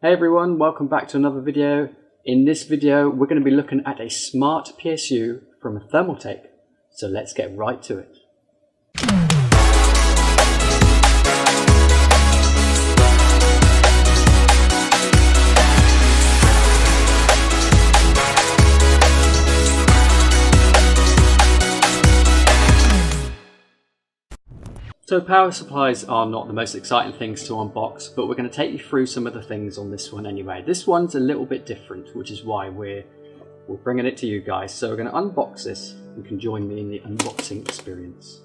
Hey everyone, welcome back to another video. In this video we're going to be looking at a smart PSU from Thermaltake. So let's get right to it. So power supplies are not the most exciting things to unbox, but we're going to take you through some of the things on this one anyway. This one's a little bit different, which is why we're bringing it to you guys. So we're going to unbox this. You can join me in the unboxing experience.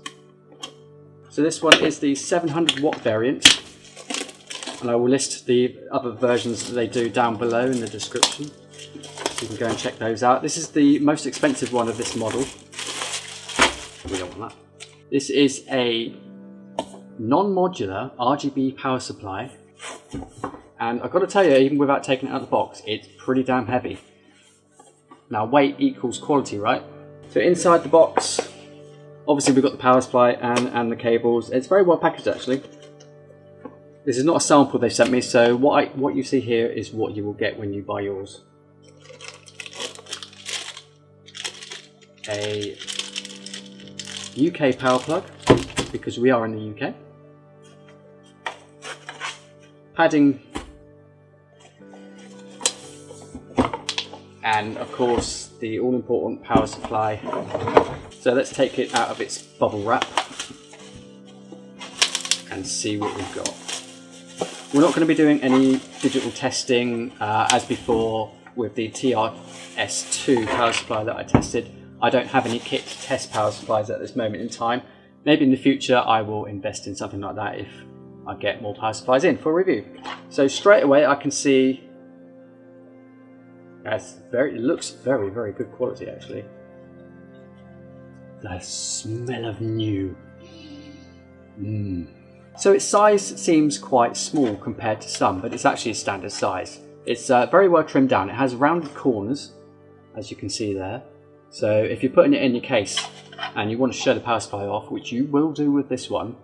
So this one is the 700 watt variant, and I will list the other versions that they do down below in the description, so you can go and check those out. This is the most expensive one of this model. We don't want that. This is a non-modular RGB power supply, and I've got to tell you, even without taking it out of the box, it's pretty damn heavy. Now weight equals quality, right? So inside the box, obviously we've got the power supply and the cables. It's very well packaged actually. This is not a sample they sent me, so what you see here is what you will get when you buy yours. A UK power plug, because we are in the UK. Padding, and of course the all-important power supply. So let's take it out of its bubble wrap and see what we've got. We're not going to be doing any digital testing as before with the TRS2 power supply that I tested. I don't have any kit to test power supplies at this moment in time. Maybe in the future I will invest in something like that if I get more power supplies in for review. So straight away I can see it looks very, very good quality actually. The smell of new. So its size seems quite small compared to some, but it's actually a standard size. It's very well trimmed down. It has rounded corners, as you can see there. So if you're putting it in your case and you want to show the power supply off, which you will do with this one,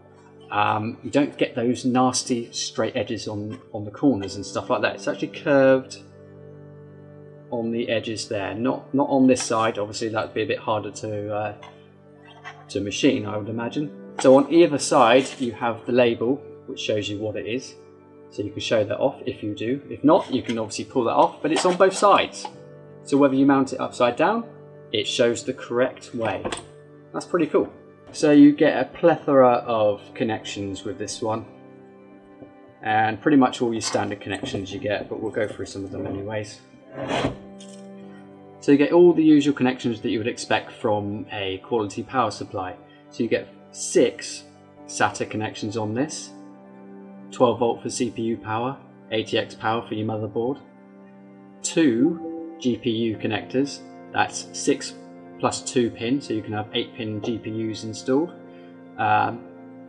you don't get those nasty straight edges on the corners and stuff like that. It's actually curved on the edges there, not on this side. Obviously that would be a bit harder to machine, I would imagine. So on either side you have the label which shows you what it is, so you can show that off if you do. If not, you can obviously pull that off, but it's on both sides, so whether you mount it upside down, it shows the correct way. That's pretty cool. So you get a plethora of connections with this one, and pretty much all your standard connections you get, but we'll go through some of them anyways. So you get all the usual connections that you would expect from a quality power supply. So you get 6 SATA connections on this, 12 volt for CPU power, ATX power for your motherboard, 2 GPU connectors, that's 6 plus 2 pin, so you can have 8 pin GPUs installed.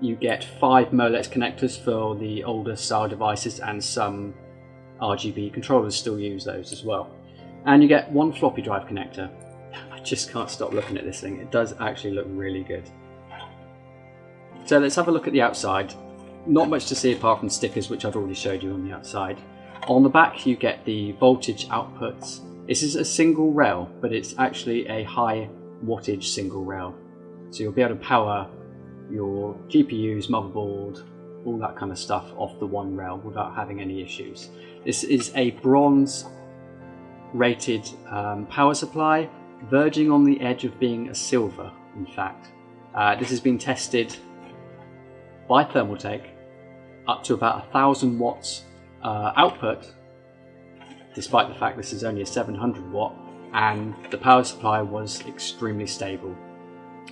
You get 5 Molex connectors for the older style devices, and some RGB controllers still use those as well. And you get 1 floppy drive connector. I just can't stop looking at this thing. It does actually look really good. So let's have a look at the outside. Not much to see apart from stickers, which I've already showed you on the outside. On the back you get the voltage outputs. This is a single rail, but it's actually a high wattage single rail. So you'll be able to power your GPUs, motherboard, all that kind of stuff off the one rail without having any issues. This is a bronze rated power supply, verging on the edge of being a silver, in fact. This has been tested by Thermaltake up to about 1000 watts output, despite the fact this is only a 700 watt, and the power supply was extremely stable.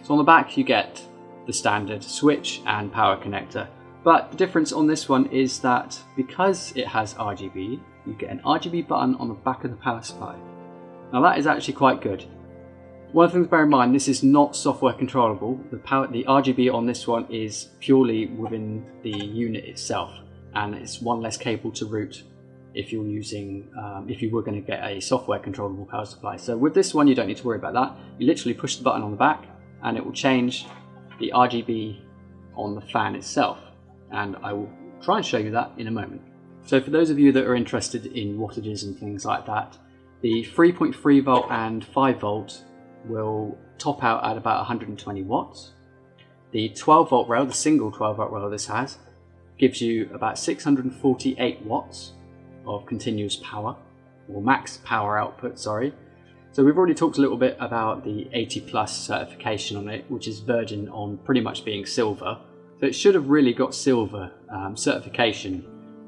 So on the back you get the standard switch and power connector, but the difference on this one is that because it has RGB, you get an RGB button on the back of the power supply. Now that is actually quite good. One of the things to bear in mind, this is not software controllable. The RGB on this one is purely within the unit itself, and it's one less cable to route if you're using, if you were going to get a software controllable power supply. So with this one you don't need to worry about that. You literally push the button on the back and it will change the RGB on the fan itself, and I will try and show you that in a moment. So for those of you that are interested in wattages and things like that, the 3.3 volt and 5 volt will top out at about 120 watts. The 12 volt rail, the single 12 volt rail this has, gives you about 648 watts of continuous power, or max power output, sorry. So we've already talked a little bit about the 80 plus certification on it, which is verging on pretty much being silver. So it should have really got silver certification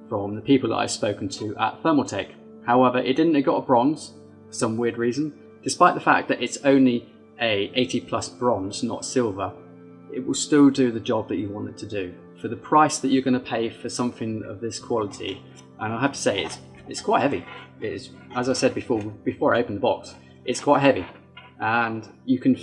from the people that I've spoken to at Thermaltake. However, it didn't, it got a bronze for some weird reason. Despite the fact that it's only a 80 plus bronze, not silver, it will still do the job that you want it to do. For the price that you're going to pay for something of this quality, and I have to say it's quite heavy. It is, as I said before I opened the box, it's quite heavy, and you can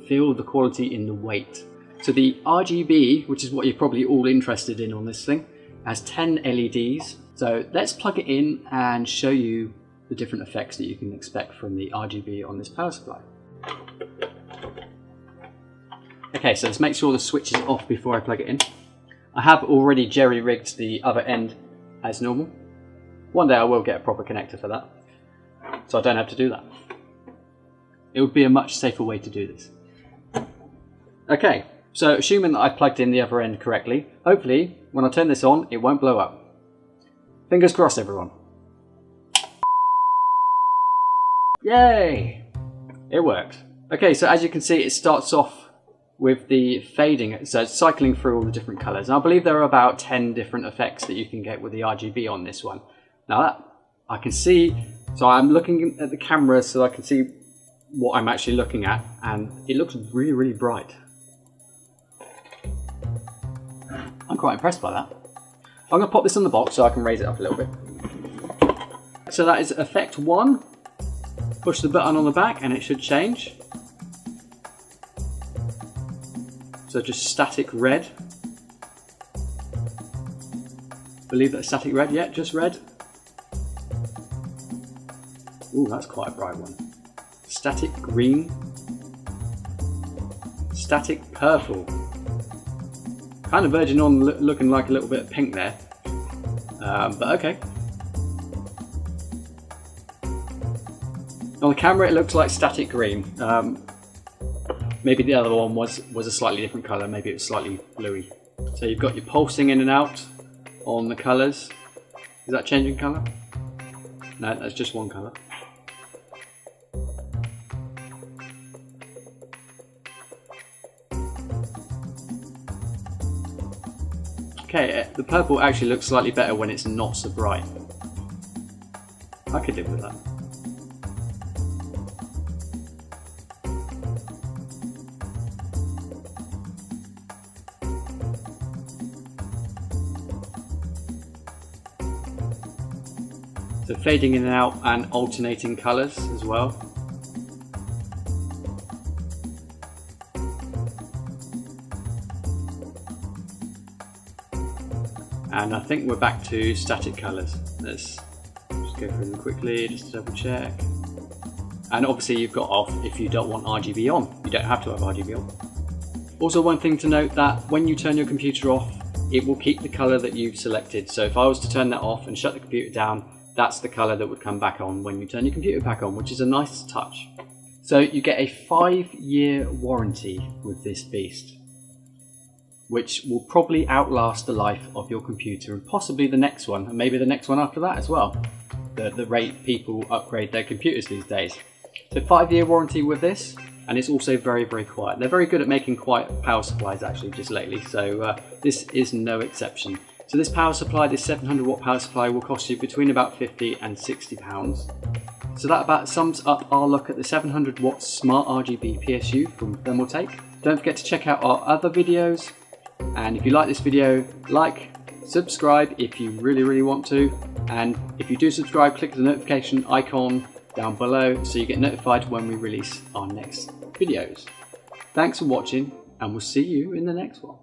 feel the quality in the weight. So the RGB, which is what you're probably all interested in on this thing, has 10 LEDs. So let's plug it in and show you the different effects that you can expect from the RGB on this power supply. Okay, so let's make sure the switch is off before I plug it in. I have already jerry-rigged the other end as normal. One day I will get a proper connector for that, so I don't have to do that. It would be a much safer way to do this. Okay, so assuming that I plugged in the other end correctly, hopefully when I turn this on it won't blow up. Fingers crossed, everyone. Yay! It worked. Okay, so as you can see, it starts off with the fading, so it's cycling through all the different colours. And I believe there are about 10 different effects that you can get with the RGB on this one. Now that I can see, so I'm looking at the camera so I can see what I'm actually looking at, and it looks really, really bright. I'm quite impressed by that. I'm going to pop this in the box so I can raise it up a little bit. So that is effect 1. Push the button on the back and it should change. So just static red. Believe that's static red, yeah, just red. Ooh, that's quite a bright one. Static green. Static purple. Kind of verging on looking like a little bit of pink there. But okay. On the camera it looks like static green. Maybe the other one was a slightly different colour, maybe it was slightly bluey. So you've got your pulsing in and out on the colours. Is that changing colour? No, that's just one colour. Okay, the purple actually looks slightly better when it's not so bright. I could live with that. So fading in and out and alternating colours as well. And I think we're back to static colours. Let's just go through them quickly just to double check. And obviously you've got off if you don't want RGB on. You don't have to have RGB on. Also, one thing to note, that when you turn your computer off, it will keep the colour that you've selected. So if I was to turn that off and shut the computer down, that's the colour that would come back on when you turn your computer back on, which is a nice touch. So you get a 5-year warranty with this beast, which will probably outlast the life of your computer and possibly the next one, and maybe the next one after that as well. The rate people upgrade their computers these days. So 5-year warranty with this, and it's also very, very quiet. They're very good at making quiet power supplies actually just lately, so this is no exception. So this power supply, this 700 watt power supply, will cost you between about £50 and £60. So that about sums up our look at the 700 watt Smart RGB PSU from Thermaltake. Don't forget to check out our other videos, and if you like this video, like, subscribe if you really, really want to, and if you do subscribe, click the notification icon down below so you get notified when we release our next videos. Thanks for watching, and we'll see you in the next one.